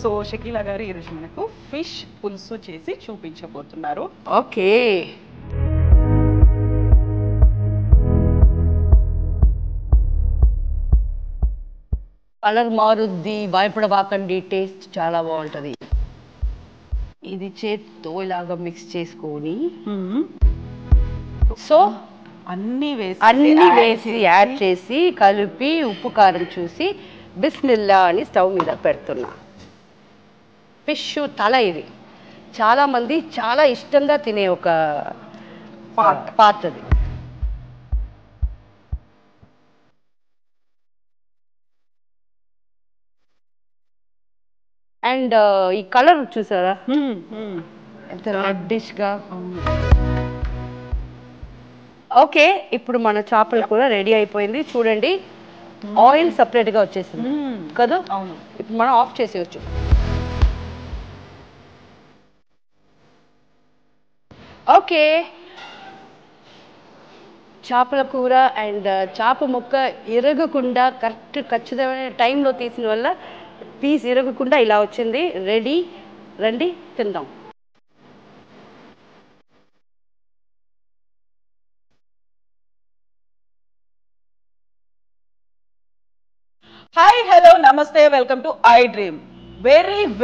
So Shakeela గారు ఈరోజు మనకు ఫిష్ పులుసు చేసి చూపించబోతున్నారు. ఓకే, కలర్ మారుద్ది, భయపడబాకండి, టేస్ట్ చాలా బాగుంటుంది. ఇది చేత్తో ఇలాగా మిక్స్ చేసుకొని సో అన్నీ వేసి యాడ్ చేసి కలిపి ఉప్పు కారం చూసి బిస్మిల్లా అని స్టవ్ మీద పెడుతున్నా. ఫిష్ తల ఇది చాలా మంది చాలా ఇష్టంగా తినే ఒక పార్ట్ అది. అండ్ ఈ కలర్ చూసారా ఎంత రెడ్డిష్గా. ఓకే, ఇప్పుడు మన చేపలు కూడా రెడీ అయిపోయింది. చూడండి, ఆయిల్ సపరేట్గా వచ్చేసింది కదా. అవును, ఇప్పుడు మనం ఆఫ్ చేసేయచ్చు. ఓకే, చేపల కూర అండ్ చేప ముక్క ఇరగకుండా ఖచ్చితమైన టైంలో తీసిన వల్ల పీస్ ఇరగకుండా ఇలా వచ్చింది. రెడీ, రండి తిందాం. హాయ్, హలో, నమస్తే, welcome to I dream.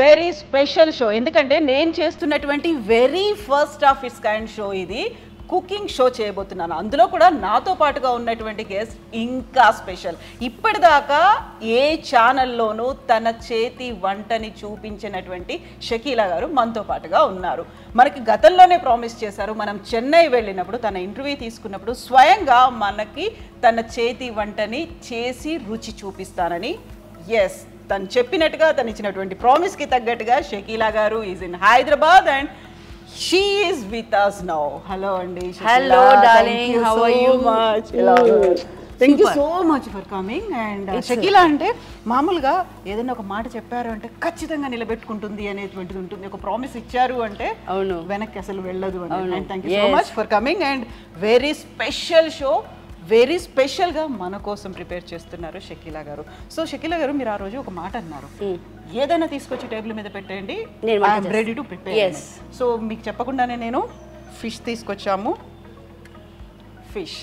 Very special show. ఎందుకంటే నేను చేస్తున్నటువంటి very first of it's kind show. ఇది కుకింగ్ షో చేయబోతున్నాను. అందులో కూడా నాతో పాటుగా ఉన్నటువంటి గెస్ట్ ఇంకా స్పెషల్. ఇప్పటిదాకా ఏ ఛానల్లోనూ తన చేతి వంటని చూపించినటువంటి షకీలా గారు మనతో పాటుగా ఉన్నారు. మనకి గతంలోనే ప్రామిస్ చేశారు, మనం చెన్నై వెళ్ళినప్పుడు తన ఇంటర్వ్యూ తీసుకున్నప్పుడు స్వయంగా మనకి తన చేతి వంటని చేసి రుచి చూపిస్తానని. ఎస్, తను చెప్పినట్టుగా, తను ఇచ్చినటువంటి ప్రామిస్కి తగ్గట్టుగా షకీలా గారు is in Hyderabad and she is with us now. Hello andi. Hello darling, how are you? Thank you so much for coming. And Shakeela అంటే మామూలుగా ఏదైనా ఒక మాట చెప్పారు అంటే ఖచ్చితంగా నిలబెట్టుకుంటుంది అనేటువంటిది ఉంటుంది. ఒక ప్రామిస్ ఇచ్చారు అంటే అవును, వెనక్కి అసలు వెళ్ళదు అని. And thank you so much for coming. And very special show, very స్పెషల్గా మన కోసం ప్రిపేర్ చేస్తున్నారు షకీలా గారు. సో షకీలా గారు, మీరు ఆ రోజు ఒక మాట అన్నారు, ఏదైనా తీసుకొచ్చి టేబుల్ మీద పెట్టండి, I'm ready to prepare. So మీకు చెప్పకుండానే నేను ఫిష్ తీసుకొచ్చాము. ఫిష్.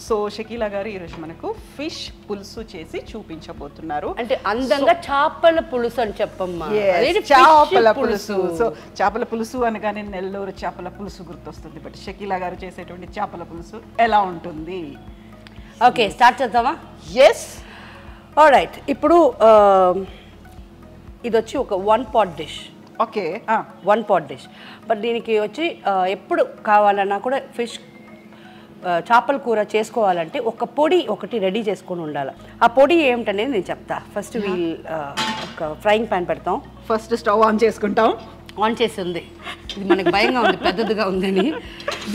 సో షకీలా గారు ఈరోజు మనకు ఫిష్ పులుసు చేసి చూపించబోతున్నారు. అంటే అందంగా చేపల పులుసు అని చెప్పమ్మా. చేపల పులుసు. సో చేపల పులుసు అనగానే నెల్లూరు చేపల పులుసు గుర్తొస్తుంది. బట్ షకీలా గారు చేసేటువంటి చేపల పులుసు ఎలా ఉంటుంది? ఓకే, స్టార్ట్ చేద్దామా? Yes, alright. ఇప్పుడు ఇది వచ్చి ఒక 1 pot dish. Okay, 1 pot dish. But దీనికి వచ్చి ఎప్పుడు కావాలన్నా కూడా ఫిష్ చేపల కూర చేసుకోవాలంటే ఒక పొడి ఒకటి రెడీ చేసుకొని ఉండాలి. ఆ పొడి ఏమిటనేది నేను చెప్తా. ఫస్ట్ ఒక ఫ్రైయింగ్ ప్యాన్ పెడతాం. ఫస్ట్ స్టవ్ ఆన్ చేసుకుంటాం. ఆన్ చేసి ఉంది, ఇది మనకి భయంగా ఉంది, పెద్దదిగా ఉందని.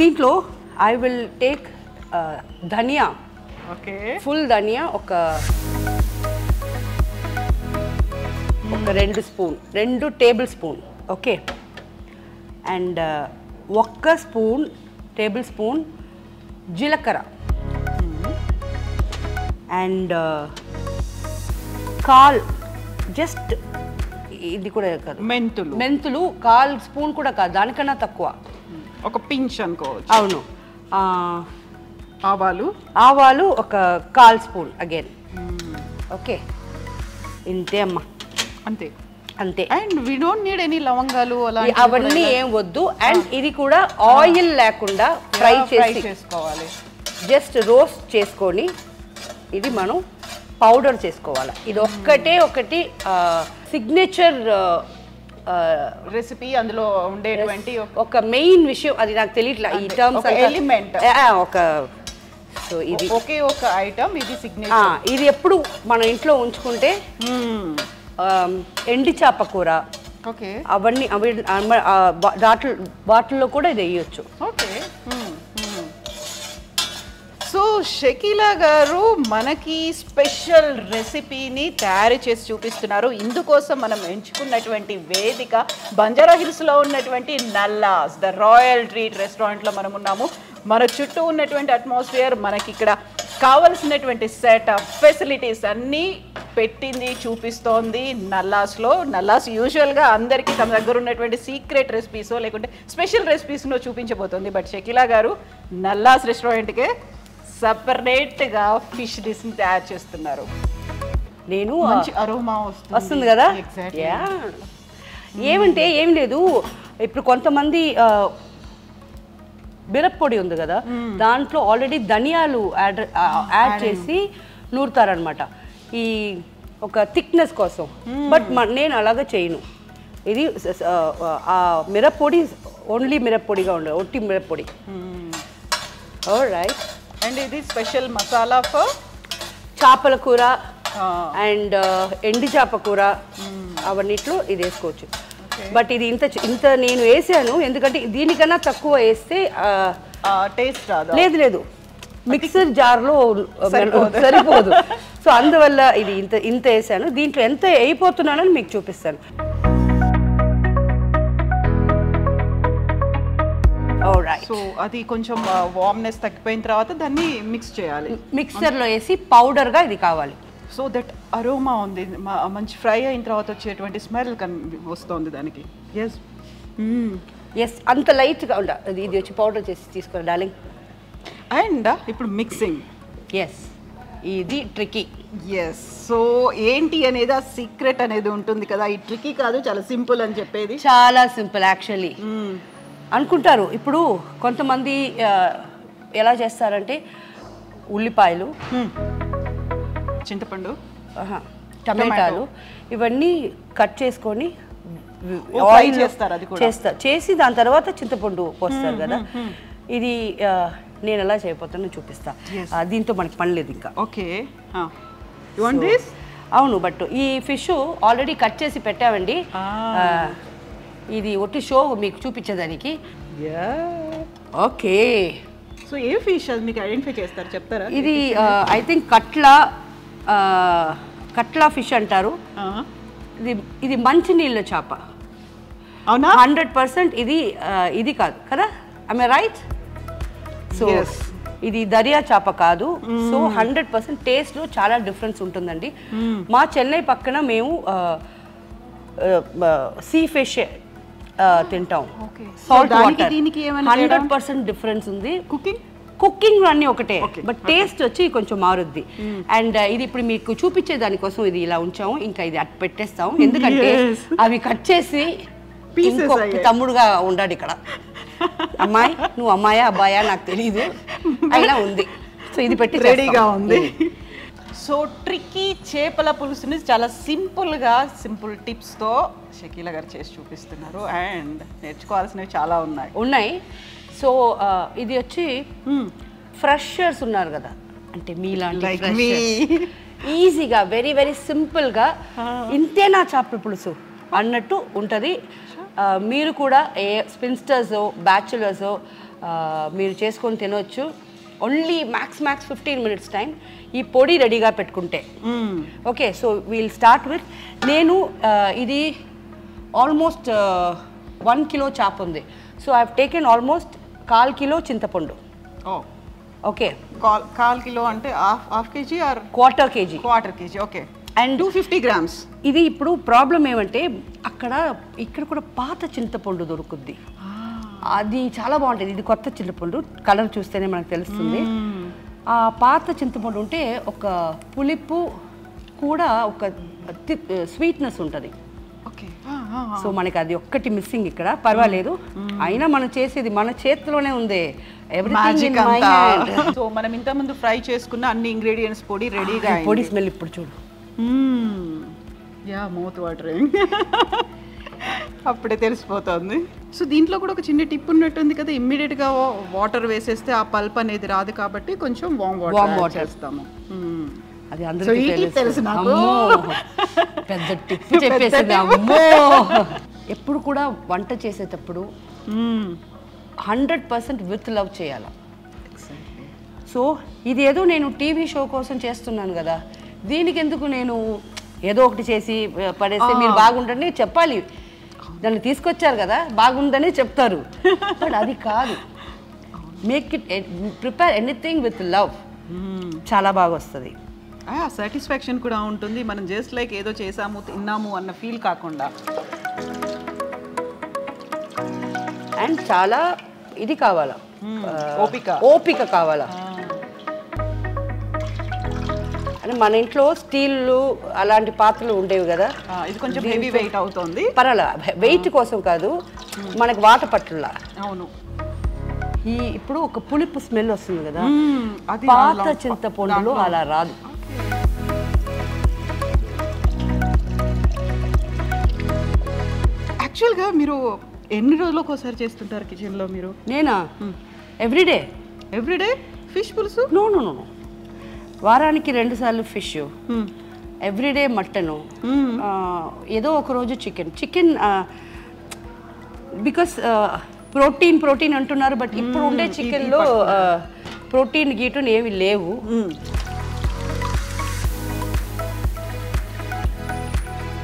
దీంట్లో I will take dhania. Okay, full dhania ఒక 2 tablespoon. Okay, and 1 tablespoon jeelakarra and just ఇది కూడా కాదు, మెంతులు 1 స్పూన్ కూడా కాదు, దానికన్నా తక్కువ, ఒక పించ్ అనుకోవచ్చు. అవును. ఆవాలు ఒక 1 స్పూన్ అగైన్. ఓకే, ఇంతే అమ్మా, అంతే. And we don't need any లవంగాలు అవన్నీ ఏం వద్దు. అండ్ ఇది కూడా ఆయిల్ లేకుండా ఫ్రై చేసుకోవాలి. జస్ట్ రోస్ట్ చేసుకొని ఇది మనం పౌడర్ చేసుకోవాలి. ఇది ఒకటి సిగ్నేచర్ రెసిపీ. అందులో ఉండేటువంటి ఒక మెయిన్ విషయం అది నాకు తెలియట్లా ఈ టర్మ్స్, ఎలిమెంట్ సో ఇది ఒక ఐటమ్, ఇది సిగ్నేచర్. ఇది ఎప్పుడు మన ఇంట్లో ఉంచుకుంటే ఎండి చేప కూర, ఓకే, అవన్నీ వాటిల్లో కూడా ఇది వేయచ్చు. ఓకే. సో షకీలా గారు మనకి స్పెషల్ రెసిపీని తయారు చేసి చూపిస్తున్నారు. ఇందుకోసం మనం ఎంచుకున్నటువంటి వేదిక బంజారా హిల్స్లో ఉన్నటువంటి నల్లాస్ ద రాయల్ ట్రీట్ రెస్టారెంట్లో మనం ఉన్నాము. మన చుట్టూ ఉన్నటువంటి అట్మాస్ఫియర్, మనకి ఇక్కడ కావలసినటువంటి సెటప్ ఫెసిలిటీస్ అన్నీ పెట్టింది చూపిస్తోంది నల్లాస్లో. నల్లాస్ యూజువల్గా అందరికీ తమ దగ్గర ఉన్నటువంటి సీక్రెట్ రెసిపీసో లేకుంటే స్పెషల్ రెసిపీస్నో చూపించబోతోంది. బట్ షకీలా గారు నల్లాస్ రెస్టారెంట్కే సపరేట్గా ఫిష్ డిష్ని తయారు చేస్తున్నారు. నేను మంచి అరోమా వస్తుంది కదా. ఏమంటే ఏం లేదు, ఇప్పుడు కొంతమంది మిరప్పొడి ఉంది కదా, దాంట్లో ఆల్రెడీ ధనియాలు యాడ్ చేసి నూరుతారనమాట ఈ ఒక థిక్నెస్ కోసం. బట్ నేను అలాగా చేయను. ఇది మిరప్పొడి ఓన్లీ మిరప్పొడిగా ఉండదు, ఒట్టి మిరప్పొడి. రైట్. అండ్ ఇది స్పెషల్ మసాలా ఫర్ చేపల కూర అండ్ ఎండి చేప కూర అవన్నిట్లో ఇది వేసుకోవచ్చు. బట్ ఇది ఇంత నేను వేసాను ఎందుకంటే దీనికన్నా తక్కువ వేస్తే టేస్ట్ రాదు. లేదు మిక్సర్ జార్లో సరిపోదు. సో అందువల్ల ఇది ఇంత వేసాను. దీంట్లో ఎంత అయిపోతున్నానని మీకు చూపిస్తాను. సో అది కొంచెం వార్మ్నెస్ తగ్గిపోయిన తర్వాత దాన్ని మిక్స్ చేయాలి. మిక్సర్లో వేసి పౌడర్గా ఇది కావాలి. సో దట్ అరోమా ఉంది, మంచి ఫ్రై అయిన తర్వాత వచ్చేటువంటి స్మెల్ వస్తుంది దానికి. ఎస్ అంత లైట్గా ఉండాలి. ఇది వచ్చి పౌడర్ చేసి తీసుకోవాలి డార్లింగ్. అండ్ ఇప్పుడు మిక్సింగ్. ఎస్ ఇది ట్రికీ. ఎస్. సో ఏంటి అనేది ఆ సీక్రెట్ అనేది ఉంటుంది కదా. ఈ ట్రికీ కాదు, చాలా సింపుల్ అని చెప్పేది. చాలా సింపుల్ యాక్చువల్లీ అనుకుంటారు. ఇప్పుడు కొంతమంది ఎలా చేస్తారంటే ఉల్లిపాయలు, చింతపండు, టమాటాలు ఇవన్నీ కట్ చేసుకొని చేసి దాని తర్వాత చింతపండు పోస్తారు కదా. ఇది నేను ఎలా చేయబోతానో చూపిస్తా. దీంతో మనకి పని లేదు ఇంకా. ఓకే. అవును, బట్ ఈ ఫిష్ ఆల్రెడీ కట్ చేసి పెట్టామండి. ఇది ఒట్టి షో మీకు చూపించేదానికి. ఓకే. సో ఏ ఫిష్ అది మీకు ఐడెంటిఫై చేస్తారు, చెప్తారా? ఇది ఐ థింక్ కట్లా ఫిష్ అంటారు. ఇది మంచినీళ్ళ చేప. అవునా? 100% ఇది కాదు కదా. I am right? సో ఇది దరియా చేప కాదు. సో 100% టేస్ట్లో చాలా డిఫరెన్స్ ఉంటుందండి. మా చెన్నై పక్కన మేము సీ ఫిష్ తింటాం. Salt water. 100% డిఫరెన్స్ ఉంది. కుకింగ్ అన్నీ ఒకటే, బట్ టేస్ట్ వచ్చి కొంచెం మారుద్ది. అండ్ ఇది ఇప్పుడు మీకు చూపించే దానికోసం ఇది ఇలా ఉంచాము. ఇంకా ఇది అట్టు పెట్టేస్తాం ఎందుకంటే అవి కట్ చేసి ఇంకొక తమ్ముడుగా ఉండాడు ఇక్కడ. అమ్మాయి, నువ్వు అమ్మాయా అబ్బాయా నాకు తెలియదు, అయినా ఉంది. సో ఇది పెట్టి రెడీగా ఉంది. సో ట్రిక్కీ చేపల పులుసుని చాలా సింపుల్ టిప్స్తో షకీలా గారు చేసి చూపిస్తున్నారు. అండ్ నేర్చుకోవాల్సినవి చాలా ఉన్నాయి. సో ఇది వచ్చి ఫ్రెషర్స్ ఉన్నారు కదా, అంటే మీలాంటి ఈజీగా వెరీ వెరీ సింపుల్గా ఇంతేనా చేపల పులుసు అన్నట్టు ఉంటుంది. మీరు కూడా స్పిన్స్టర్సో బ్యాచులర్సో మీరు చేసుకొని తినవచ్చు. Only max 15 minutes time. ఈ పొడి రెడీగా పెట్టుకుంటే okay. So we'll start with, నేను ఇది ఆల్మోస్ట్ 1 kilo చేప ఉంది. So I have taken almost 1/4 kilo చింతపండు. ఓకే, 1/4 kilo అంటే half KG or quarter KG? Quarter KG. Okay. And 250 grams. ఇది ఇప్పుడు ప్రాబ్లం ఏమంటే ఇక్కడ కూడా పాత చింతపండు దొరుకుద్ది. అది చాలా బాగుంటుంది. ఇది కొత్త చింతపండు, కలర్ చూస్తేనే మనకు తెలుస్తుంది. ఆ పాత చింతపండు ఉంటే ఒక పులుపు కూడా ఒక స్వీట్నెస్ ఉంటుంది. సో మనకి అది ఒక్కటి మిస్సింగ్ ఇక్కడ. పర్వాలేదు, అయినా మనం చేసేది మన చేతిలోనే ఉంది. సో మనం ఇంత ముందు ఫ్రై చేసుకున్న అన్ని ఇంగ్రీడియంట్స్ పొడి రెడీగా. పొడి స్మెల్ ఇప్పుడు చూడు. Mouth watering. అప్పుడే తెలిసిపోతుంది. సో దీంట్లో కూడా ఒక చిన్న టిప్ ఉన్నట్టుంది కదా, ఇమ్మీడియట్ గా వాటర్ వేసేస్తే ఆ పల్ప్ అనేది రాదు కాబట్టి కొంచెం వామ్ వాటర్ వేస్తాము. అది అందరికీ తెలుసు నాకు. పెద్ద టిప్ చెప్పేసింది. అమ్మో, ఎప్పుడు కూడా వంట చేసేటప్పుడు 100% విత్ లవ్ చేయాలి. సో ఇది ఏదో నేను టీవీ షో కోసం చేస్తున్నాను కదా, దీనికి ఎందుకు నేను ఏదో ఒకటి చేసి పడేస్తే మీరు బాగుండండి చెప్పాలి. నన్ను తీసుకొచ్చారు కదా, బాగుందని చెప్తారు. బట్ అది కాదు. Make it, prepare anything with love. చాలా బాగా వస్తుంది. సాటిస్ఫాక్షన్ కూడా ఉంటుంది, మనం జస్ట్ లైక్ ఏదో చేసాము తిన్నాము అన్న ఫీల్ కాకుండా. అండ్ చాలా ఇది కావాలా, ఓపిక కావాలా. అంటే మన ఇంట్లో స్టీల్ అలాంటి పాత్రలు ఉండేవి కదా, ఇది కొంచెం హెవీ వెయిట్ అవుతుంది. పర్వాలా, వెయిట్ కోసం కాదు, మనకు వాత పట్టులా. అవును. ఇప్పుడు ఒక పులుపు స్మెల్ వస్తుంది కదా, పాత చింతపండులో అలా రాదు. యాక్చువల్గా మీరు ఎన్ని రోజులకు ఒకసారి చేస్తుంటారు కిచెన్లో మీరు? నేనా? ఎవ్రీడే ఫిష్ పులుసు? నో, వారానికి 2 సార్లు ఫిష్, ఎవ్రీడే మటను, ఏదో ఒక రోజు చికెన్. బికాస్ ప్రోటీన్ అంటున్నారు, బట్ ఇప్పుడు ఉండే చికెన్లో ప్రోటీన్ గీటుని ఏమి లేవు.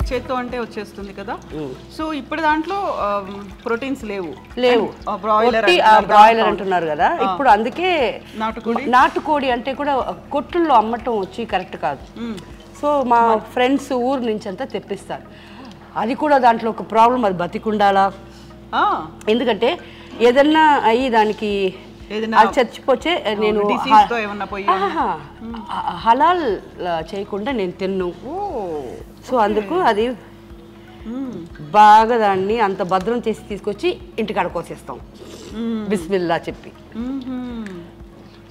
చేత్తో అంటే వచ్చేస్తుంది కదా, సో ఇప్పుడు దాంట్లో ప్రోటీన్స్ లేవు. బ్రాయిలర్ అంటున్నారు కదా ఇప్పుడు, అందుకే నాటుకోడి అంటే కూడా కొట్టుల్లో అమ్మటం వచ్చి కరెక్ట్ కాదు. సో మా ఫ్రెండ్స్ ఊరు నుంచి అంతా తెప్పిస్తారు. అది కూడా దాంట్లో ఒక ప్రాబ్లం, అది బతికుండాలా. ఎందుకంటే ఏదన్నా అయ్యి దానికి చచ్చిపోతే నేను హలాల్ చేయకుండా నేను తిన్ను. సో అందుకు అది బాగా దాన్ని అంత భద్రం చేసి తీసుకొచ్చి ఇంటికాడ కోసేస్తాం బిస్మిల్లా చెప్పి.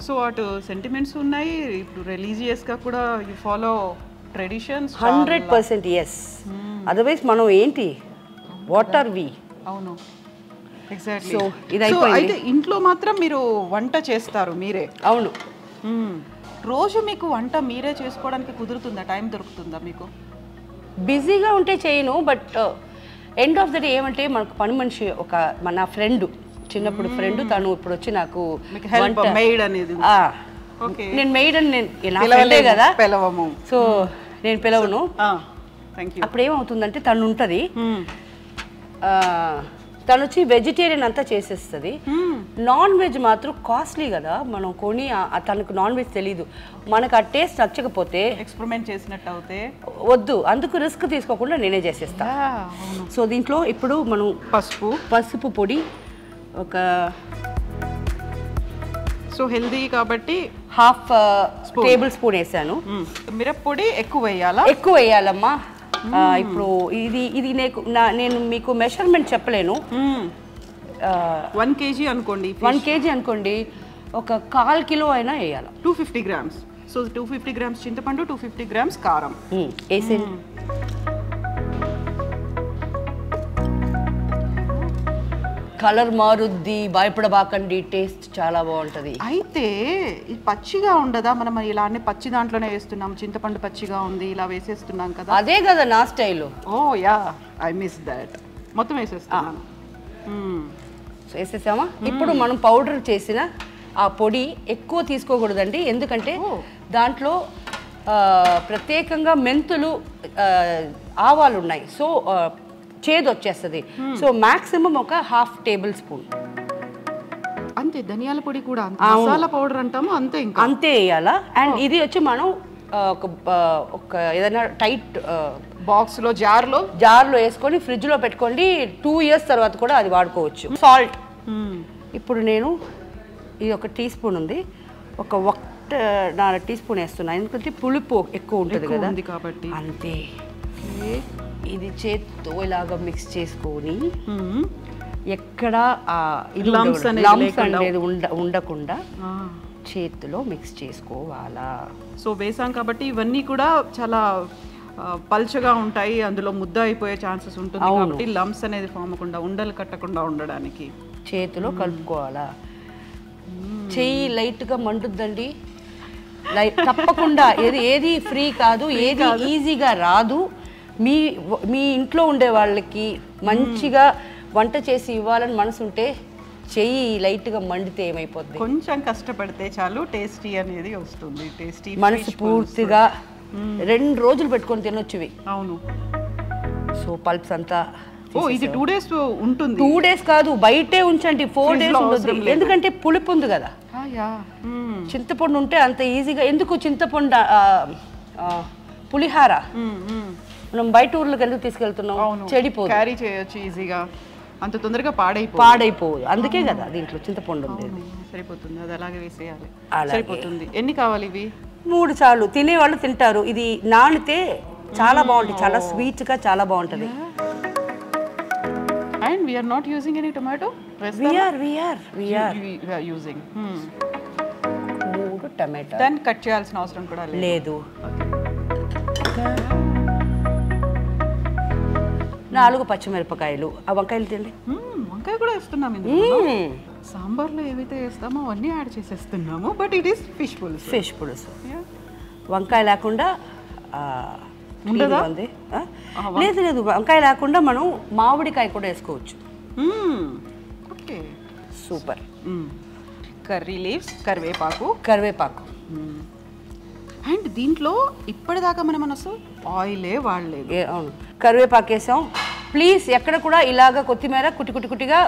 సో అటు సెంటిమెంట్స్ ఉన్నాయి, ఇప్పుడు రిలీజియస్గా కూడా you follow traditions 100%. Yes, otherwise మనం ఏంటి, వాట్ ఆర్ వి? అవును, ఎగ్జాక్ట్లీ. సో ఇది అయిపోయింది. ఇంట్లో మాత్రం మీరు వంట చేస్తారు మీరే? అవును. రోజు మీకు వంట మీరే చేసుకోవడానికి కుదురుతుందా, టైం దొరుకుతుందా మీకు? బిజీగా ఉంటే చేయను, but end of the day ఏమంటే మనకు పని మనిషి ఒక మన ఫ్రెండ్, చిన్నప్పుడు ఫ్రెండ్, తను ఇప్పుడు వచ్చి నాకు నేను మెయిడ్ అని నేను కదా పిలవము, సో నేను పిలవను. అప్పుడు ఏమవుతుందంటే తను ఉంటుంది, తను వచ్చి వెజిటేరియన్ అంతా చేసేస్తుంది. నాన్ వెజ్ మాత్రం కాస్ట్లీ కదా, మనం కొని తనకు నాన్ వెజ్ తెలీదు, మనకు ఆ టేస్ట్ నచ్చకపోతే ఎక్స్పెరిమెంట్ చేసినట్టు అవుతే వద్దు, అందుకు రిస్క్ తీసుకోకుండా నేనే చేసేస్తా. సో దీంట్లో ఇప్పుడు మనం పసుపు పొడి ఒక, సో హెల్దీ కాబట్టి ½ టేబుల్ స్పూన్ వేసాను. మిరప్పొడి ఎక్కువ వేయాలమ్మా. ఇప్పుడు ఇది నేను మీకు మెషర్మెంట్ చెప్పలేను. 1 kg అనుకోండి, 1 kg అనుకోండి, ఒక 1/4 కిలో అయినా వేయాలి. 250 grams. సో 250 grams చింతపండు, 250 grams కారం వేసేది. కలర్ మారుద్ది, భయపడబాకండి, టేస్ట్ చాలా బాగుంటుంది. అయితే ఇది పచ్చిగా ఉండదా? మనం ఇలానే పచ్చి దాంట్లోనే వేస్తున్నాం, చింతపండు పచ్చిగా ఉంది ఇలా వేసేస్తున్నాం కదా, అదే కదా నా style. Oh yeah, I miss that. మొత్తం వేసేస్తాను. వేసేసామా? ఇప్పుడు మనం పౌడర్ చేసిన ఆ పొడి ఎక్కువ తీసుకోకూడదండి, ఎందుకంటే దాంట్లో ప్రత్యేకంగా మెంతులు, ఆవాలు ఉన్నాయి, సో చేదు వచ్చేస్తుంది. సో మాక్సిమం ఒక ½ టేబుల్ స్పూన్ అంతే. ధనియాల పొడి కూడా మసాలా పౌడర్ అంటాము, అంతే, ఇంకా అంతే వేయాలా. అండ్ ఇది వచ్చి మనం ఒక ఏదైనా టైట్ బాక్స్లో జార్లో వేసుకొని ఫ్రిడ్జ్లో పెట్టుకోండి. 2 years తర్వాత కూడా అది వాడుకోవచ్చు. సాల్ట్ ఇప్పుడు నేను ఇది ఒక టీ స్పూన్ ఉంది, ఒక 1.5 టీ స్పూన్ వేస్తున్నా, ఎందుకంటే పులుపు ఎక్కువ ఉంటుంది కదా కాబట్టి. అంతే. ఇది చేత్తో ఇలాగా మిక్స్ చేసుకొని ఎక్కడ లమ్స్ అనేది ఉండకుండా చేతిలో మిక్స్ చేసుకోవాలా. సో వేసాం కాబట్టి ఇవన్నీ కూడా చాలా పల్చగా ఉంటాయి, అందులో ముద్ద అయిపోయే ఛాన్సెస్ ఉంటుంది కాబట్టి లమ్స్ అనేది ఫామ్ అవ్వకుండా, ఉండలు కట్టకుండా ఉండడానికి చేతిలో కలుపుకోవాలా. చెయ్యి లైట్గా మండుద్దండి, తప్పకుండా. ఏది ఫ్రీ కాదు, ఏది ఈజీగా రాదు. మీ ఇంట్లో ఉండే వాళ్ళకి మంచిగా వంట చేసి ఇవ్వాలని మనసు ఉంటే చెయ్యి లైట్గా మండితే ఏమైపోద్ది, కొంచెం కష్టపడితే చాలు టేస్టీ అనేది వస్తుంది. టేస్టీ మనసు పూర్తిగా 2 రోజులు పెట్టుకొని తినొచ్చువి. అవును. సో పల్ప్స్ అంతా ఇది 2 days ఉంటుంది. 2 days కాదు, బయటే ఉంచండి, 4 days ఉంటుంది, ఎందుకంటే పులుపు ఉంది కదా. యా చింతపండు ఉంటే అంత ఈజీగా ఎందుకు చింతపండు పులిహార మనం బయట ఊర్లకు ఎందుకు తీసుకెళ్తున్నాం చెడిపోదు క్యారీ చేయొచ్చు ఈజీగా అంత తొందరగా పాడైపోదు అందుకే కదా దీంట్లో చింతపండు ఉండేది సరిపోతుంది అది అలాగే వేసేయాలి సరిపోతుంది ఎన్ని కావాలి ఇవి 3 చాలు తినేవాళ్ళు తింటారు ఇది నానితే చాలా బాగుంటుంది చాలా స్వీట్ గా చాలా బాగుంటది and we are not using any tomato we are using 3 tomato then cut చేయాల్సిన అవసరం కూడా లేదు 4 పచ్చిమిరపకాయలు ఆ వంకాయలు తిండి వంకాయ కూడా వేస్తున్నాం ఇందులో సాంబార్లో ఏవైతే వేస్తామో అవన్నీ యాడ్ చేసేస్తున్నాము but it is fish pulusu వంకాయ లేకుండా లేదు వంకాయ లేకుండా మనం మామిడికాయ కూడా వేసుకోవచ్చు ఓకే సూపర్ కర్రీ లీవ్స్ కరివేపాకు అండ్ దీంట్లో ఇప్పటిదాకా మనం అసలు ఆయిలే వాడలేదు అవును కరివేపాకు వేసాం ప్లీజ్ ఎక్కడ కూడా ఇలాగా కొత్తిమీర కుటిగా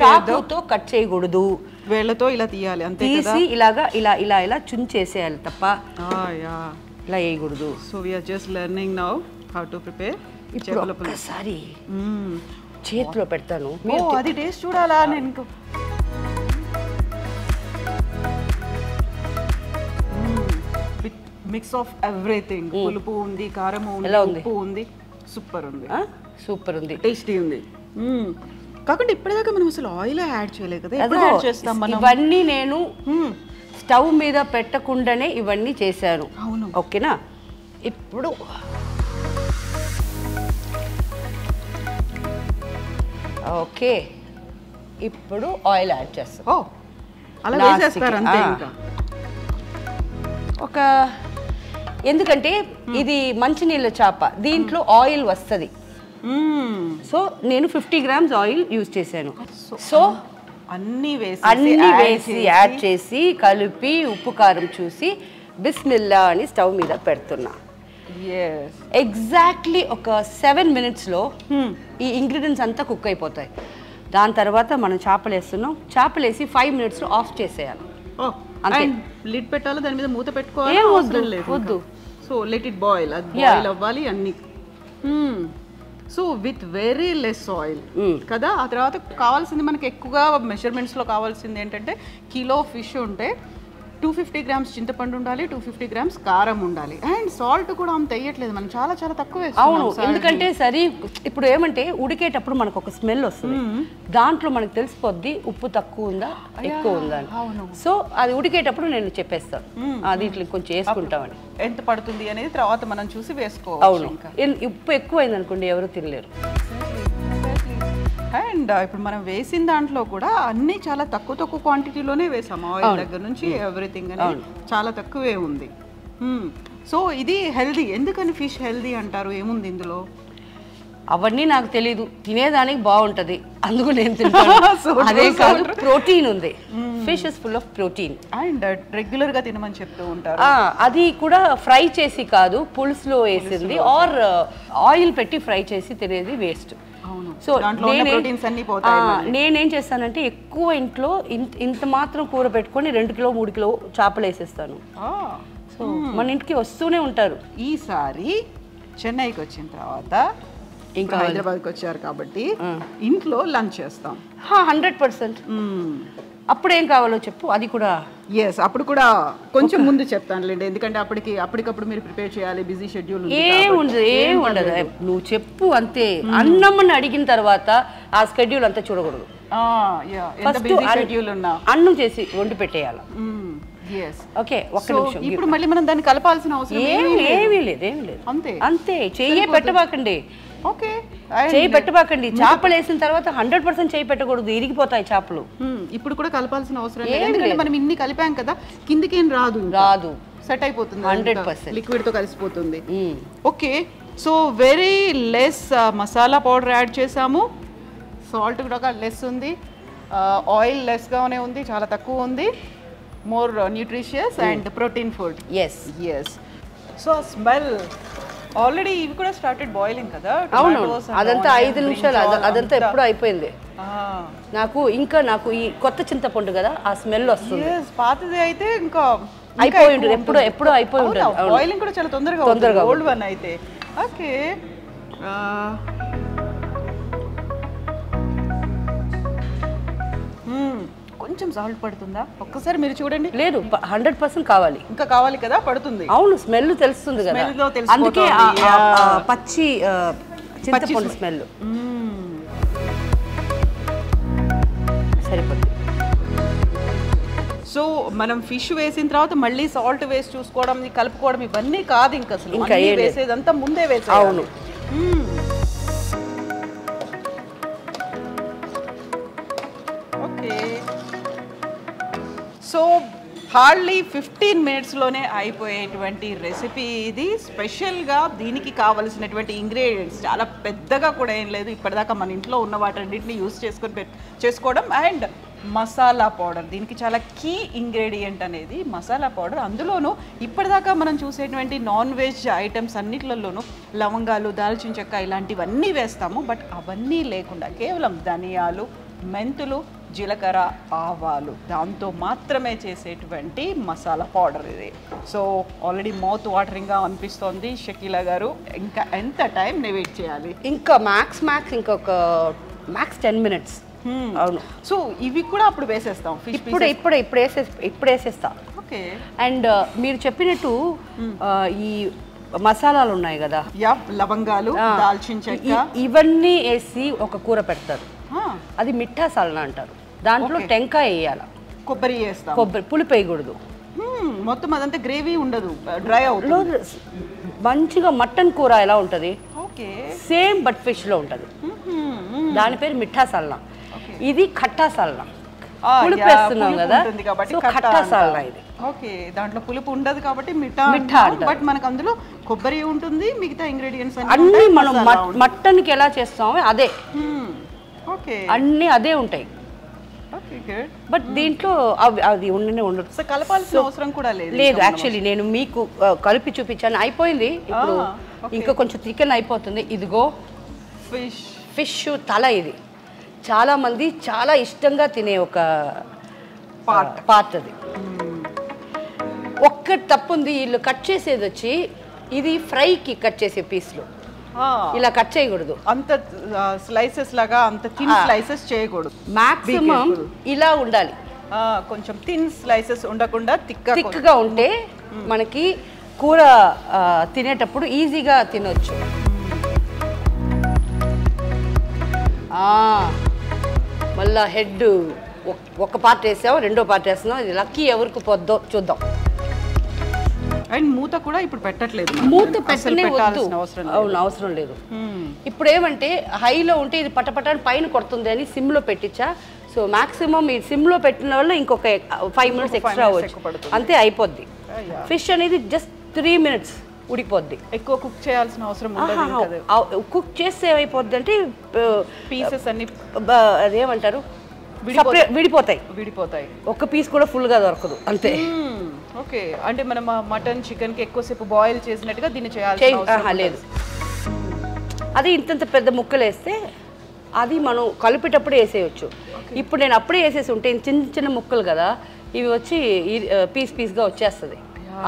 చాకుతో కట్ చేయకూడదు వేళ్ళతో ఇలా తీయాలి అంతే తీసి ఇలాగా ఇలా చుంచేసేయాలి తప్ప ఇలా వేయకూడదు so we're just learning now how to prepare ఇప్పుడు ఒకసారి చేతిలో పెడతాను అది టేస్ట్ చూడాలా నేను మిక్స్ ఆఫ్ ఎవ్రీథింగ్ పులుపు ఉంది కారం ఉంది ఉప్పు ఉంది సూపర్ ఉంది టేస్టీ ఉంది కాకుండా ఇప్పటిదాకా మనం అసలు ఆయిల్ యాడ్ చేయలేదు కదా ఎప్పుడు యాడ్ చేస్తాం మనం ఇవన్నీ నేను స్టవ్ మీద పెట్టకుండానే ఇవన్నీ చేశాను అవును ఓకేనా ఇప్పుడు ఓకే ఇప్పుడు ఆయిల్ యాడ్ చేస్తాం అలా వేసేస్తారు అంతే ఇంకా ఒక ఎందుకంటే ఇది మంచినీళ్ళ చేప దీంట్లో ఆయిల్ వస్తుంది సో నేను 50 grams ఆయిల్ యూజ్ చేశాను సో అన్నీ వేసి యాడ్ చేసి కలిపి ఉప్పు కారం చూసి బిస్మిల్లా అని స్టవ్ మీద పెడుతున్నా ఎగ్జాక్ట్లీ ఒక 7 minutesలో ఈ ఇంగ్రీడియంట్స్ అంతా కుక్ అయిపోతాయి దాని తర్వాత మనం చేపలు వేస్తున్నాం చేపలు వేసి 5 minutesలో ఆఫ్ చేసేయాలి లిడ్ పెట్టాలి దాని మీద మూత పెట్టుకోవాలి వద్దు సో లెట్ ఇట్ బాయిల్ అది బాయిల్ అవ్వాలి అన్ని so with very less oil కదా ఆ తర్వాత కావాల్సింది మనకి ఎక్కువగా మెజర్మెంట్స్లో కావాల్సింది ఏంటంటే కిలో ఫిష్ ఉంటే 250 grams చింతపండు ఉండాలి 250 grams కారం ఉండాలి అండ్ సాల్ట్ కూడా అంత వేయట్లేదు మనం చాలా చాలా తక్కువ వేస్తాం అవును ఎందుకంటే సరే ఇప్పుడు ఏమంటే ఉడికేటప్పుడు మనకు ఒక స్మెల్ వస్తుంది దాంట్లో మనకు తెలిసిపోద్ది ఉప్పు తక్కువ ఉందా ఎక్కువ ఉందా సో అది ఉడికేటప్పుడు నేను చెప్పేస్తాను దీంట్లో కొంచెం వేసుకుంటామని ఎంత పడుతుంది అనేది తర్వాత మనం చూసి వేసుకోవాలి అవును ఉప్పు ఎక్కువైంది అనుకోండి ఎవరు తినలేరు అండ్ ఇప్పుడు మనం వేసిన దాంట్లో కూడా అన్ని చాలా తక్కువ క్వాంటిటీలోనే వేసాము ఆయిల్ దగ్గర నుంచి ఎవ్రీథింగ్ అని చాలా తక్కువే ఉంది సో ఇది హెల్దీ ఎందుకని ఫిష్ హెల్దీ అంటారు ఏముంది ఇందులో అవన్నీ నాకు తెలీదు తినేదానికి బాగుంటది అందుకు నేను తింటాను అదే కాదు ప్రోటీన్ ఉంది fish is full of protein and regular గా తినమని చెప్తూ ఉంటారు అది కూడా ఫ్రై చేసి కాదు పులుసులో వేసింది ఆర్ ఆయిల్ పెట్టి ఫ్రై చేసి తినేది వేస్ట్ సో నేనేం చేస్తానంటే ఎక్కువ ఇంట్లో ఇంత మాత్రం కూర పెట్టుకొని 2 కిలో 3 కిలో చేపలు వేసేస్తాను సో మన ఇంటికి వస్తూనే ఉంటారు ఈసారి చెన్నైకి వచ్చిన తర్వాత ఇంకా హైదరాబాద్కి వచ్చారు కాబట్టి ఇంట్లో లంచ్ చేస్తాం 100%. అప్పుడు ఏం కావాలో చెప్పు అది కూడా అప్పుడు కూడా కొంచెం ముందు చెప్తానులేండి ఎందుకంటే అప్పటికప్పుడు మీరు ప్రిపేర్ చేయాలి బిజీ షెడ్యూల్ ఏం ఉండదు నువ్వు చెప్పు అంతే అన్నమ్మని అడిగిన తర్వాత ఆ షెడ్యూల్ అంతా చూడకూడదు అన్నం చేసి వండి పెట్టేయాలి ఓకే ఒక్క నిమిషం ఇప్పుడు మళ్ళీ మనం దాన్ని కలపాల్సిన అవసరం ఏమీ లేదు అంతే చెయ్యే పెట్టబాకండి ఓకే చేయి పెట్టబాకండి చేపలు వేసిన తర్వాత 100% చేయి పెట్టకూడదు ఇరిగిపోతాయి చేపలు ఇప్పుడు కూడా కలపాల్సిన అవసరం లేదు ఎందుకంటే మనం ఇన్ని కలిపాం కదా కిందికి ఏం రాదు సెట్ అయిపోతుంది 100% లిక్విడ్ తో కలిసిపోతుంది okay so very less masala powder add చేసాము సాల్ట్ కూడా లెస్ ఉంది ఆయిల్ లెస్ గానే ఉంది చాలా తక్కువ ఉంది more nutritious and protein food yes so smell already ఇవి కూడా స్టార్టెడ్ బాయిలింగ్ కదా. అవును, అదంతా 5 నిమిషాలు, అదంతా ఎప్పుడూ అయిపోయింది. నాకు ఈ కొత్త చింతపండు కదా, ఆ స్మెల్ వస్తుంది. పాతది అయితే ఇంకా అయిపోయి ఉంటుంది, ఎప్పుడో అయిపోయి ఉంటుంది. బాయిలింగ్ కూడా చాలా తొందరగా ఓల్డ్ వన్ అయితే. ఓకే, కొంచెం సాల్ట్ పడుతుందా ఒక్కసారి మీరు చూడండి. లేదు, 100% కావాలి. ఇంకా కావాలి కదా, పడుతుంది. అవును, స్మెల్ తెలుస్తుంది కదా, అందుకే పచ్చి చింతపండు స్మెల్ సరిపోతుంది. సో మనం ఫిష్ వేసిన తర్వాత మళ్ళీ సాల్ట్ వేసి చూసుకోవడం, కలుపుకోవడం ఇవన్నీ కాదు ఇంకా అసలు. ఇంకా వేసేదంతా ముందే వేసేయాలి. అవును. ఓకే, సో హార్డ్లీ 15 minutesలోనే అయిపోయేటువంటి రెసిపీ ఇది. స్పెషల్గా దీనికి కావలసినటువంటి ఇంగ్రీడియంట్స్ చాలా పెద్దగా కూడా ఏం లేదు. ఇప్పటిదాకా మన ఇంట్లో ఉన్న వాటన్నిటిని యూస్ చేసుకోవడం. అండ్ మసాలా పౌడర్, దీనికి చాలా కీ ఇంగ్రీడియంట్ అనేది మసాలా పౌడర్. అందులోనూ ఇప్పటిదాకా మనం చూసేటువంటి నాన్ వెజ్ ఐటమ్స్ అన్నిట్లలోనూ లవంగాలు, దాల్చిన చెక్క ఇలాంటివన్నీ వేస్తాము. బట్ అవన్నీ లేకుండా కేవలం ధనియాలు, మెంతులు, జీలకర్ర, ఆవాలు, దాంతో మాత్రమే చేసేటువంటి మసాలా పౌడర్ ఇది. సో ఆల్రెడీ మౌత్ వాటరింగ్గా అనిపిస్తోంది షకీలా గారు. ఇంకా ఎంత టైం వెయిట్ చేయాలి? ఇంకా మ్యాక్స్ ఇంకొక 10 minutes. అవును. సో ఇవి కూడా అప్పుడు వేసేస్తాం, ఇప్పుడు వేసేస్తా. ఓకే. అండ్ మీరు చెప్పినట్టు ఈ మసాలాలు ఉన్నాయి కదా, లవంగాలు, దాల్చిన చెక్క, ఇవన్నీ వేసి ఒక కూర పెడతారు. అది మిఠా సాల్నా అంటారు. దాంట్లో టెంకాయ వేయాలి, కొబ్బరి వేస్తాం. కొబ్బరి పులుపు వేయకూడదు. మొత్తం అదంతా గ్రేవీ ఉండదు, డ్రై అవుతుంది. మంచిగా మటన్ కూర ఎలా ఉంటుంది సేమ్ బట్ ఫిష్ లో ఉంటుంది. దాని పేరు మిఠా సాల్నా. ఇది ఖట్టా సాల్నా, పులుపు వేస్తున్నాం కదా, ఖట్టా సాల్నా ఇది. ఓకే, దాంట్లో పులుపు ఉండదు కాబట్టి మిఠా. బట్ మనకు అందులో కొబ్బరి ఉంటుంది, మిగతా ఇంగ్రీడియంట్స్ అన్ని మనం మటన్ కి ఎలా చేస్తామో అదే. ఓకే, అన్ని అదే ఉంటాయి. బట్ దీంట్లో అది ఉండదు. సో కలపాల్సిన అవసరం కూడా లేదు. యాక్చువల్లీ నేను మీకు కలిపి చూపించాను, అయిపోయింది. ఇప్పుడు ఇంకా కొంచెం చికెన్ అయిపోతుంది. ఇదిగో ఫిష్ తల. ఇది చాలా మంది చాలా ఇష్టంగా తినే ఒక పార్ట్ అది. ఒక్కటి తప్పుంది, వీళ్ళు కట్ చేసేది వచ్చి ఇది ఫ్రైకి కట్ చేసే పీస్లు ఇలా కట్ చేయకూడదు. అంత స్లైసెస్ లాగా అంత థిన్ స్లైసెస్ చేయకూడదు. మాక్సిమం ఇలా ఉండాలి. కొంచెం థిన్ స్లైసెస్ ఉండకుండా థిక్గా ఉంటే మనకి కూర తినేటప్పుడు ఈజీగా తినొచ్చు. మళ్ళా హెడ్ ఒక పార్ట్ వేసాం, రెండో పార్ట్ వేస్తున్నాం. ఇది లక్కీ ఎవరికి పొద్దో చూద్దాం. అండ్ మూత కూడా ఇప్పుడు పెట్టట్లేదు, మూత పెట్టాల్సిన అవసరం లేదు. ఇప్పుడు ఏమంటే హైలో ఉంటే ఇది పటపటాన్ని పైన కొడుతుంది అని సిమ్లో పెట్టించా. సో మాక్సిమం ఈ సిమ్లో పెట్టిన వల్ల ఇంకొక 5 minutes ఎక్స్ట్రా అవ్వచ్చు, అంతే అయిపోద్ది. ఫిష్ అనేది జస్ట్ 3 minutes ఉడికిపోద్ది. ఎక్కువ కుక్ చేయాల్సిన అవసరం ఉండదు. కుక్ చేస్తే ఏమైపోద్ది అంటే పీసెస్ అన్ని అదేమంటారు విడిపోతాయి. ఒక పీస్ కూడా ఫుల్గా దొరకదు, అంతే. ఓకే, అంటే మనం మటన్ చికెన్ కి ఎక్కువసేపు బాయిల్ చేసినట్టుగా దీన్ని చేయాలి లేదు. అది ఇంత పెద్ద ముక్కలు వేస్తే అది మనం కలిపేటప్పుడే వేసేయచ్చు. ఇప్పుడు నేను అప్పుడే వేసేసి ఉంటే చిన్న ముక్కలు కదా, ఇవి వచ్చి పీస్గా వచ్చేస్తుంది.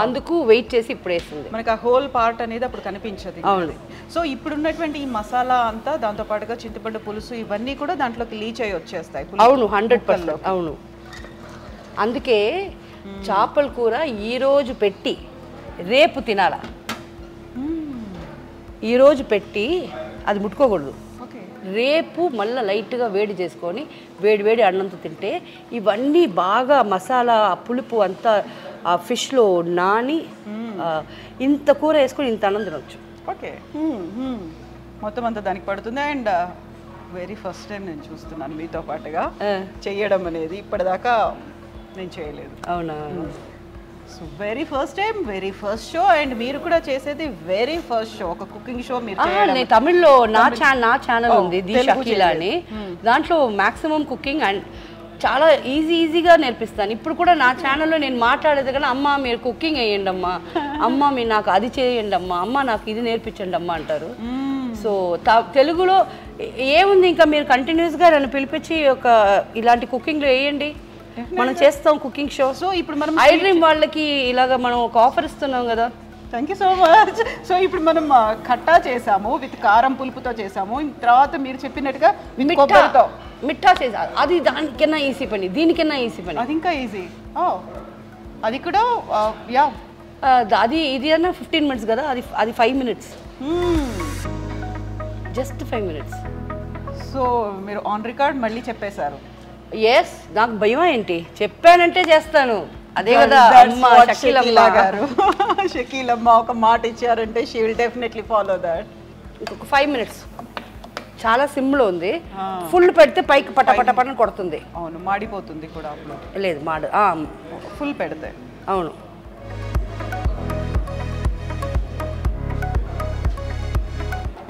అందుకు వెయిట్ చేసి ఇప్పుడు వేస్తుంది. మనకి ఆ హోల్ పార్ట్ అనేది అప్పుడు కనిపించదు. అవును. సో ఇప్పుడు ఉన్నటువంటి ఈ మసాలా అంతా, దాంతో పాటుగా చింతపండు పులుసు ఇవన్నీ కూడా దాంట్లోకి లీచ్ అయ్యి వచ్చేస్తాయి. అవును, 100%. అవును. అందుకే చేపల కూర ఈరోజు పెట్టి రేపు తినాలా. ఈరోజు పెట్టి అది ముట్టుకోకూడదు. రేపు మళ్ళీ లైట్గా వేడి చేసుకొని వేడి అన్నంతో తింటే ఇవన్నీ బాగా మసాలా పులుపు అంతా ఆ ఫిష్లో నాని ఇంత కూర వేసుకొని ఇంత అన్నం తినవచ్చు. ఓకే, మొత్తం అంతా దానికి పడుతుంది. అండ్ వెరీ ఫస్ట్ టైం నేను చూస్తున్నాను మీతో పాటుగా చేయడం అనేది. ఇప్పటిదాకా నేను చేయలేదు. అవునా? So very first time, very first show. And మీరు కూడా చేసేది వెరీ ఫస్ట్ షో, ఒక కుకింగ్ షో. మీరు నేను తమిళ్లో నా ఛానల్ ఉంది ది షకీలా అని. దాంట్లో మాక్సిమం కుకింగ్ అండ్ చాలా ఈజీగా నేర్పిస్తాను. ఇప్పుడు కూడా నా ఛానల్లో నేను మాట్లాడేది కానీ అమ్మ మీరు కుకింగ్ వేయండి అమ్మా, అమ్మ మీరు నాకు అది చేయండి అమ్మా, అమ్మ నాకు ఇది నేర్పించండి అమ్మ అంటారు. సో తెలుగులో ఏముంది, ఇంకా మీరు కంటిన్యూస్గా నన్ను పిలిపించి ఒక ఇలాంటి కుకింగ్లో వేయండి, మనం చేస్తాం కుకింగ్ షో. సో ఇప్పుడు మనం ఐ డ్రీమ్ వాళ్ళకి ఇలాగ మనం ఒక ఆఫర్ ఇస్తున్నాం కదా. Thank you so much. So ఇప్పుడు మనం ఖట్టా చేసాము, విత్ కారం పులుపుతో చేసాము, తర్వాత మీరు చెప్పినట్టుగా కొబ్బరితో మిఠా చేసారు. అది దానికన్నా ఈజీ పని, దీనికన్నా ఈజీ పని. అది ఇంకా ఈజీ. అది కూడా యా అది ఇది అన్న 15 minutes కదా, అది 5 minutes, జస్ట్ 5 minutes. సో మీరు ఆన్ రికార్డ్ మళ్ళీ చెప్పేశారు. ఎస్, నాకు భయం ఏంటి, చెప్పానంటే చేస్తాను, అదే కదా అమ్మ షకీలమ్మ గారు. షకీలమ్మ ఒక మాట ఇచ్చారంటే she will definitely follow that. ఇంకొక 5 minutes, చాలా సిమ్లో ఉంది. ఫుల్ పెడితే పైకి పటపటపటని కొడుతుంది. అవును, మాడిపోతుంది కూడా అప్పుడు. లేదు మాడు, ఫుల్ పెడితే. అవును.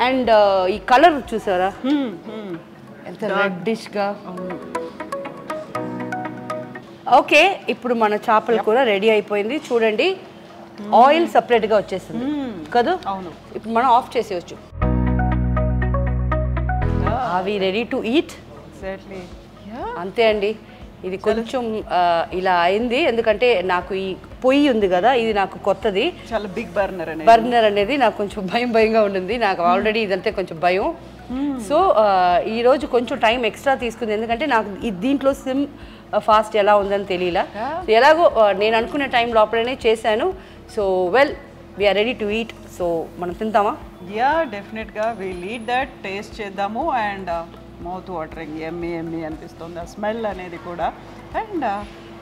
అండ్ ఈ కలర్ చూసారా ఎంత రెడ్డిష్గా. ఓకే, ఇప్పుడు మన చేపల కూర రెడీ అయిపోయింది. చూడండి, ఆయిల్ సపరేట్గా వచ్చేసింది కదా. అవును, ఇప్పుడు మనం ఆఫ్ చేసేయచ్చు. అవి రెడీ టు ఈట్. అంతే అండి. ఇది కొంచెం ఇలా అయింది ఎందుకంటే నాకు ఈ పొయ్యి ఉంది కదా, ఇది నాకు కొత్తది, చాలా బిగ్ బర్నర్ అనేది నాకు కొంచెం భయంగా ఉండింది. నాకు ఆల్రెడీ ఇదంతే కొంచెం భయం. సో ఈరోజు కొంచెం టైం ఎక్స్ట్రా తీసుకుంది ఎందుకంటే నాకు దీంట్లో సిమ్ ఫాస్ట్ ఎలా ఉందని తెలియలా. ఎలాగో నేను అనుకునే టైం లోపలనే చేశాను. So well, we're ready to eat. So మనం తింటామా? యా, డెఫినెట్గా విల్ ఈట్ దట్. టేస్ట్ చేద్దాము. అండ్ మౌత్ వాటరింగ్, ఎమ్మి అనిపిస్తుంది ఆ స్మెల్ అనేది కూడా. అండ్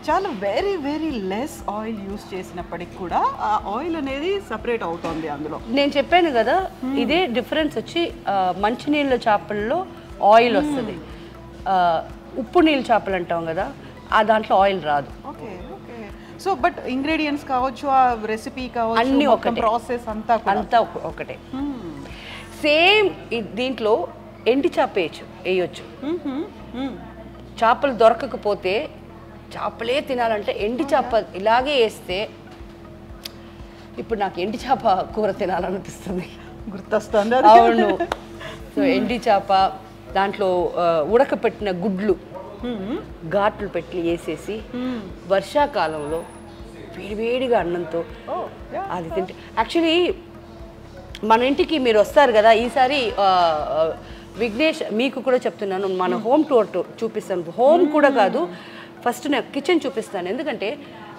చాలా వెరీ లెస్ ఆయిల్ యూస్ చేసినప్పటికి కూడా ఆ ఆయిల్ అనేది సపరేట్ అవుతుంది అందులో. నేను చెప్పాను కదా, ఇదే డిఫరెన్స్ వచ్చి మంచినీళ్ళ చేపల్లో ఆయిల్ వస్తుంది, ఉప్పు నీళ్ళ చేపలు అంటాం కదా, ఆ దాంట్లో ఆయిల్ రాదు. ఓకే. సో బట్ ఇంగ్రీడియంట్స్ కావచ్చు, ఆ రెసిపీ కావచ్చు, అన్ని ఒకటే, ప్రాసెస్ అంతా ఒకటే. సేమ్ దీంట్లో ఎండి చేప వేయచ్చు. చేపలు దొరకకపోతే, చేపలే తినాలంటే ఎండి చేప ఇలాగే వేస్తే, ఇప్పుడు నాకు ఎండి చేప కూర తినాలనిపిస్తుంది, గుర్తొస్తుంది. అవును. సో ఎండి చేప, దాంట్లో ఉడకపెట్టిన గుడ్లు ఘాట్లు పెట్టి వేసేసి వర్షాకాలంలో వేడివేడిగా అన్నంతో అది తింటే. యాక్చువల్లీ మన ఇంటికి మీరు వస్తారు కదా ఈసారి, విఘ్నేష్ మీకు కూడా చెప్తున్నాను, మన హోమ్ టూర్ చూపిస్తాను. హోమ్ కూడా కాదు, ఫస్ట్ నేను కిచెన్ చూపిస్తాను. ఎందుకంటే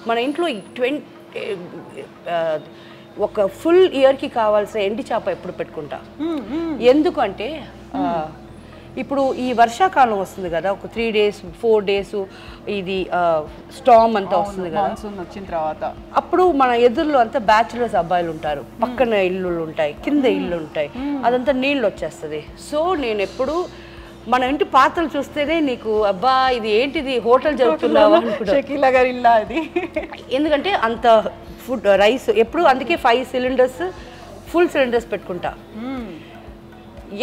మన ఇంట్లో ఒక ఫుల్ ఇయర్కి కావాల్సిన ఎండి చేప ఎప్పుడు పెట్టుకుంటా. ఎందుకంటే ఇప్పుడు ఈ వర్షాకాలం వస్తుంది కదా, ఒక 3 days 4 days ఇది స్టామ్ అంతా వస్తుంది కదా, వచ్చిన తర్వాత అప్పుడు మన ఎదురులో అంతా బ్యాచులర్స్ అబ్బాయిలు ఉంటారు, పక్కన ఇల్లులు ఉంటాయి, కింద ఇల్లు ఉంటాయి, అదంతా నీళ్ళు వచ్చేస్తుంది. సో నేను ఎప్పుడు మన ఇంటి పాత్రలు చూస్తేనే నీకు అబ్బా ఇది ఏంటిది హోటల్ జరుగుతున్నావా అనుకుంటా. ఎందుకంటే అంత ఫుడ్ రైస్ ఎప్పుడు, అందుకే 5 cylinders ఫుల్ సిలిండర్స్ పెట్టుకుంటా.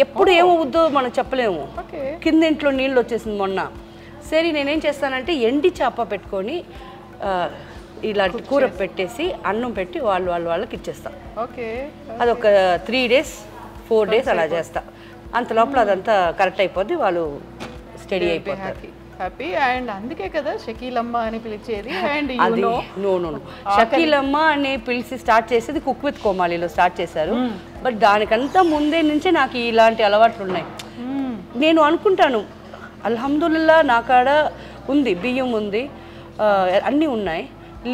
ఎప్పుడు ఏమవుద్దో మనం చెప్పలేము. కింద ఇంట్లో నీళ్ళు వచ్చేసింది మొన్న. సరే నేనేం చేస్తానంటే ఎండి చేప పెట్టుకొని ఇలాంటి కూర పెట్టేసి అన్నం పెట్టి వాళ్ళకి ఇచ్చేస్తా. అదొక 3 days 4 days అలా చేస్తా. అంత లోపల అదంతా కరెక్ట్ అయిపోద్ది, వాళ్ళు స్టడీ అయిపోతారు. హ్యాపీ. అండ్ అందుకే కదా షకీలమ్మ అని పిలిచేది. అండ్ అది నో షకీలమ్మ అని పిలిచి స్టార్ట్ చేసేది కుక్ విత్ కోమాలిలో స్టార్ట్ చేశారు. బట్ దానికంతా ముందే నుంచే నాకు ఇలాంటి అలవాట్లు ఉన్నాయి. నేను అనుకుంటాను అల్హమ్దుల్లా నా కాడ ఉంది, బియ్యం ఉంది, అన్నీ ఉన్నాయి.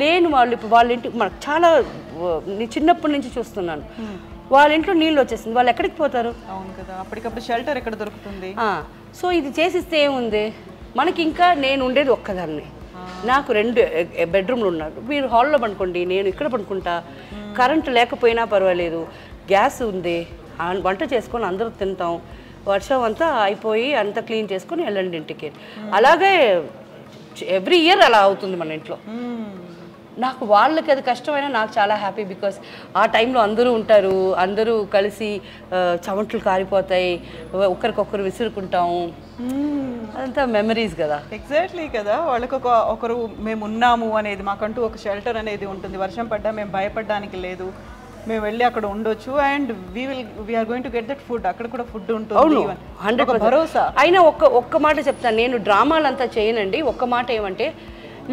లేని వాళ్ళు ఇప్పుడు వాళ్ళ ఇంటికి మనకు చాలా చిన్నప్పటి నుంచి చూస్తున్నాను, వాళ్ళ ఇంట్లో నీళ్ళు వచ్చేసింది, వాళ్ళు ఎక్కడికి పోతారు? అవును కదా, అప్పటికప్పుడు షెల్టర్ ఎక్కడ దొరుకుతుంది? సో ఇది చేసిస్తే ఏముంది మనకి. ఇంకా నేను ఉండేది ఒక్కదాన్ని, నాకు 2 bedroomలు ఉన్నారు. మీరు హాల్లో పడుకోండి, నేను ఇక్కడ పడుకుంటా. కరెంటు లేకపోయినా పర్వాలేదు, గ్యాస్ ఉంది, వంట చేసుకొని అందరూ తింటాం. వర్షం అంతా అయిపోయి అంతా క్లీన్ చేసుకొని వెళ్ళండి ఇంటికి. అలాగే ఎవ్రీ ఇయర్ అలా అవుతుంది మన ఇంట్లో. నాకు వాళ్ళకి అది కష్టమైనా నాకు చాలా హ్యాపీ. బికాస్ ఆ టైంలో అందరూ ఉంటారు, అందరూ కలిసి చెమటలు కారిపోతాయి, ఒకరికొకరు విసురుకుంటాము, అదంతా మెమరీస్ కదా. ఎగ్జాక్ట్లీ కదా, వాళ్ళకి ఒకరు మేము ఉన్నాము అనేది, మాకంటూ ఒక షెల్టర్ అనేది ఉంటుంది. వర్షం పడ్డా మేము భయపడడానికి లేదు, మేము వెళ్ళి అక్కడ ఉండొచ్చు. And we're going to get that food, అక్కడ కూడా ఫుడ్ ఉంటుంది. 100% భరోసా. అయినా ఒక్క మాట చెప్తాను, నేను డ్రామాలంతా చేయనండి. ఒక్క మాట ఏమంటే,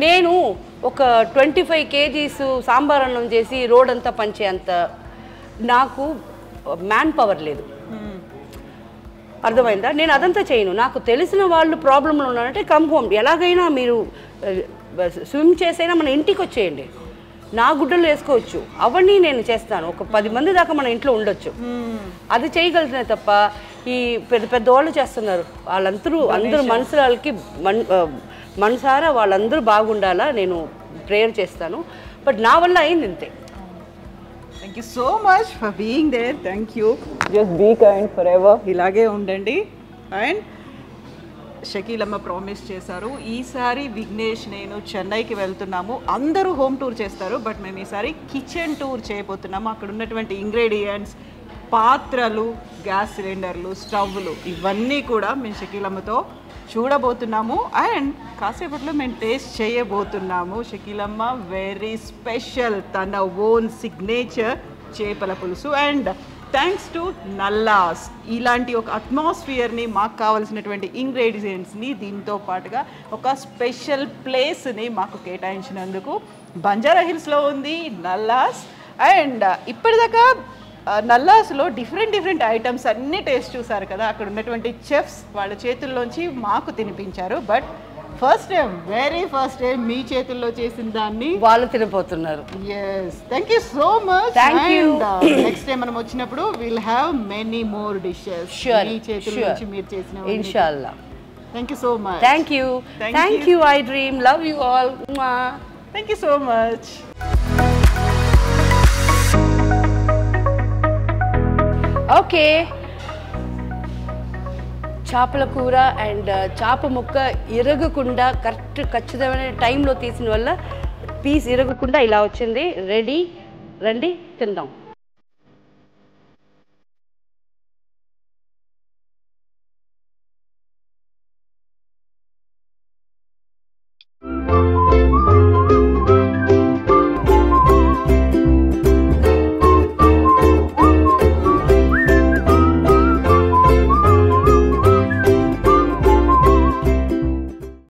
నేను ఒక 25 kgs సాంబార్ అన్నం చేసి రోడ్ అంతా పంచే అంత నాకు మ్యాన్ పవర్ లేదు. అర్థమైందా? నేను అదంతా చేయను. నాకు తెలిసిన వాళ్ళు ప్రాబ్లంలో ఉన్నారంటే కమ్ హోమ్, ఎలాగైనా మీరు స్విమ్ చేసైనా మన ఇంటికి వచ్చేయండి, నా గుడ్డలు వేసుకోవచ్చు, అవన్నీ నేను చేస్తాను. ఒక 10 మంది దాకా మన ఇంట్లో ఉండొచ్చు, అది చేయగలుగుతున్నాయి తప్ప ఈ పెద్ద పెద్ద వాళ్ళు చేస్తున్నారు. అందరూ మనుషులకి మనసారా వాళ్ళందరూ బాగుండాలా నేను ప్రేయర్ చేస్తాను. బట్ నా వల్ల అయింది ఇంతే. Thank you so much for being there. Thank you. Just be kind forever, ఇలాగే ఉండండి. అండ్ షకీలమ్మ ప్రామిస్ చేశారు, ఈసారి విఘ్నేష్ నేను చెన్నైకి వెళ్తున్నాము, అందరూ హోమ్ టూర్ చేస్తారు, బట్ మేము ఈసారి కిచెన్ టూర్ చేయబోతున్నాము. అక్కడ ఉన్నటువంటి ఇంగ్రీడియంట్స్, పాత్రలు, గ్యాస్ సిలిండర్లు, స్టవ్లు, ఇవన్నీ కూడా మేము షకీలమ్మతో చూడబోతున్నాము. అండ్ కాసేపట్లో మేము టేస్ట్ చేయబోతున్నాము. షకీలమ్మ వెరీ స్పెషల్, తన ఓన్ సిగ్నేచర్ చేపల పులుసు. అండ్ థ్యాంక్స్ టు నల్లాస్, ఇలాంటి ఒక అట్మాస్ఫియర్ని, మాకు కావాల్సినటువంటి ఇంగ్రీడియంట్స్ని, దీంతో పాటుగా ఒక స్పెషల్ ప్లేస్ని మాకు కేటాయించినందుకు. బంజారా హిల్స్లో ఉంది నల్లాస్. అండ్ ఇప్పటిదాకా నల్లాస్లో డిఫరెంట్ ఐటమ్స్ అన్నీ టేస్ట్ చూసారు కదా, అక్కడ ఉన్నటువంటి చెఫ్స్ వాళ్ళ చేతుల్లోంచి మాకు తినిపించారు. బట్ వెరీ ఫస్ట్ టైం మీ చేతుల్లో చేసిన దాన్ని వాళ్ళు తినిపోతున్నారు. Yes, thank you so much. Thank you. Next time మనం వచ్చినప్పుడు will have many more dishes మీ చేతుల నుంచి మీరు చేసిన. ఇన్షాల్లా. థ్యాంక్ యూ సో మచ్. థ్యాంక్ యూ. I dream, love you all. Thank you so much. Okay, చేపల కూర అండ్ చేప ముక్క ఇరగకుండా ఖచ్చితమైన టైంలో తీసిన వల్ల పీస్ ఇరగకుండా ఇలా వచ్చింది. రెడీ, రండి తిందాం.